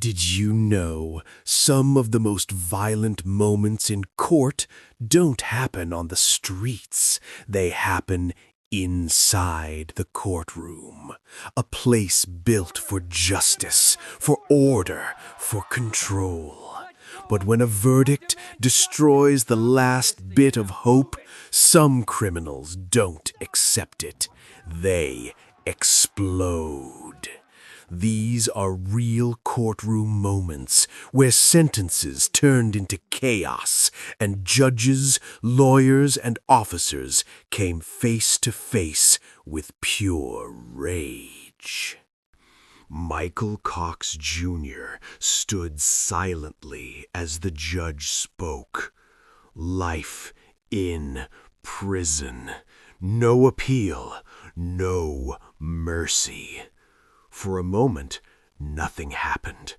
Did you know some of the most violent moments in court don't happen on the streets? They happen inside the courtroom. A place built for justice, for order, for control. But when a verdict destroys the last bit of hope, some criminals don't accept it. They explode. These are real courtroom moments where sentences turned into chaos and judges, lawyers, and officers came face to face with pure rage. Michael Cox Jr. stood silently as the judge spoke. Life in prison. No appeal, no mercy. For a moment, nothing happened.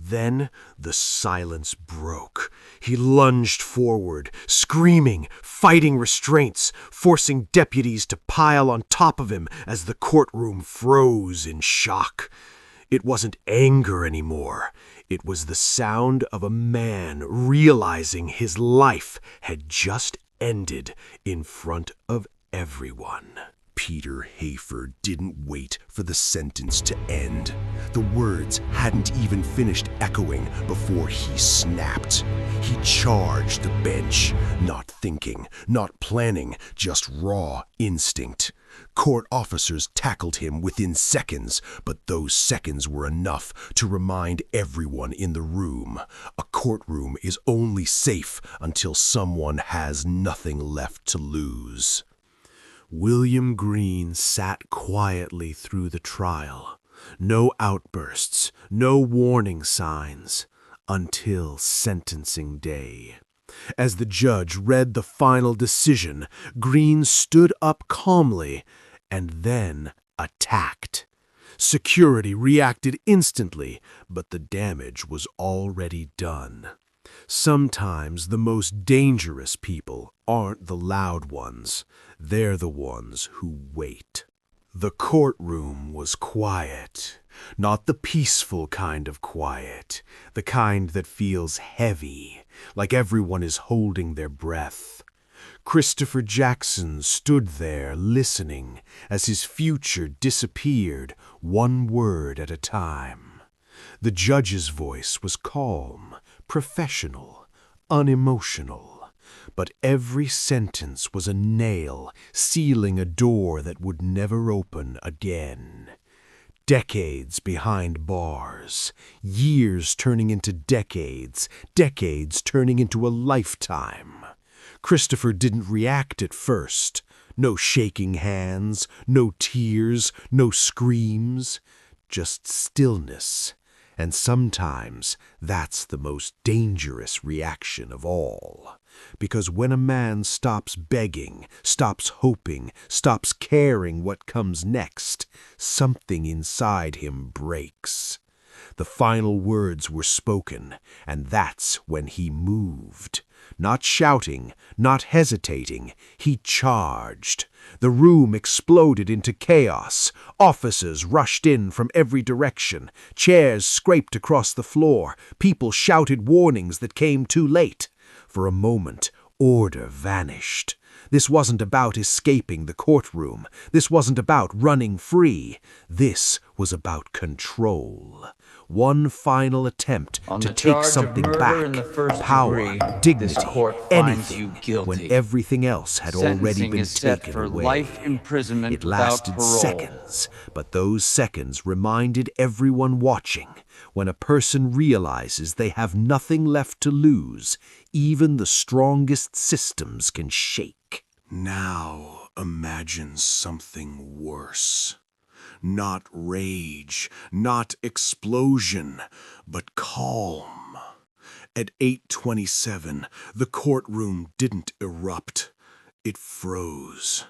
Then the silence broke. He lunged forward, screaming, fighting restraints, forcing deputies to pile on top of him as the courtroom froze in shock. It wasn't anger anymore. It was the sound of a man realizing his life had just ended in front of everyone. Peter Hafer didn't wait for the sentence to end. The words hadn't even finished echoing before he snapped. He charged the bench, not thinking, not planning, just raw instinct. Court officers tackled him within seconds, but those seconds were enough to remind everyone in the room. A courtroom is only safe until someone has nothing left to lose. William Green sat quietly through the trial. No outbursts, no warning signs, until sentencing day. As the judge read the final decision, Green stood up calmly and then attacked. Security reacted instantly, but the damage was already done. Sometimes the most dangerous people aren't the loud ones. They're the ones who wait. The courtroom was quiet. Not the peaceful kind of quiet. The kind that feels heavy, like everyone is holding their breath. Christopher Jackson stood there listening as his future disappeared one word at a time. The judge's voice was calm, professional, unemotional, but every sentence was a nail sealing a door that would never open again. Decades behind bars, years turning into decades, decades turning into a lifetime. Christopher didn't react at first. No shaking hands, no tears, no screams, just stillness. And sometimes that's the most dangerous reaction of all. Because when a man stops begging, stops hoping, stops caring what comes next, something inside him breaks. The final words were spoken, and that's when he moved. Not shouting, not hesitating, he charged. The room exploded into chaos. Officers rushed in from every direction. Chairs scraped across the floor. People shouted warnings that came too late. For a moment, order vanished. This wasn't about escaping the courtroom. This wasn't about running free. This was about control. One final attempt to take something back. Power, dignity, anything, when everything else had already been taken away. It lasted seconds, but those seconds reminded everyone watching. When a person realizes they have nothing left to lose, even the strongest systems can shake. Now imagine something worse. Not rage, not explosion, but calm. At 8:27, the courtroom didn't erupt. It froze.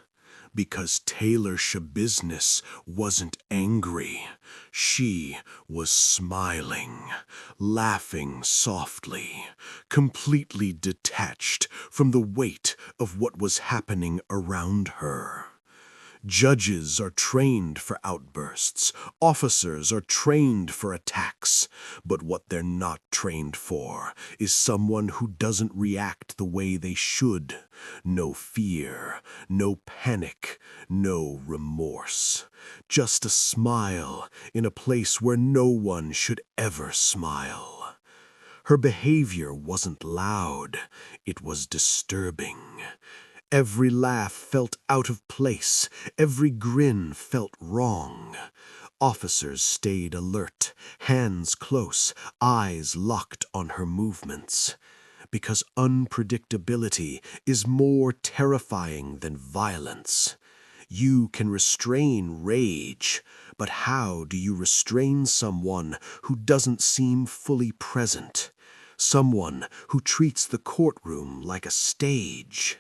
Because Taylor Shabiznis wasn't angry. She was smiling, laughing softly, completely detached from the weight of what was happening around her. Judges are trained for outbursts. Officers are trained for attacks. But what they're not trained for is someone who doesn't react the way they should. No fear, no panic, no remorse. Just a smile in a place where no one should ever smile. Her behavior wasn't loud. It was disturbing. Every laugh felt out of place. Every grin felt wrong. Officers stayed alert, hands close, eyes locked on her movements. Because unpredictability is more terrifying than violence. You can restrain rage, but how do you restrain someone who doesn't seem fully present? Someone who treats the courtroom like a stage?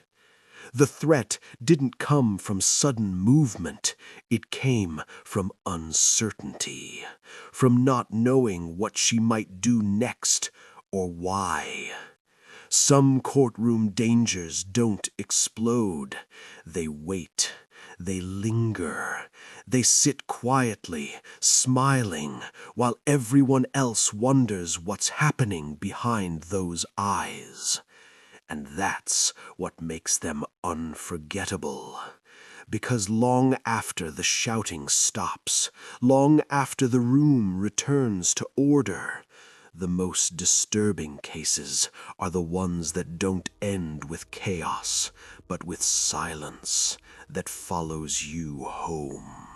The threat didn't come from sudden movement. It came from uncertainty, from not knowing what she might do next or why. Some courtroom dangers don't explode. They wait. They linger. They sit quietly, smiling, while everyone else wonders what's happening behind those eyes. And that's what makes them unforgettable. Because long after the shouting stops, long after the room returns to order, the most disturbing cases are the ones that don't end with chaos, but with silence that follows you home.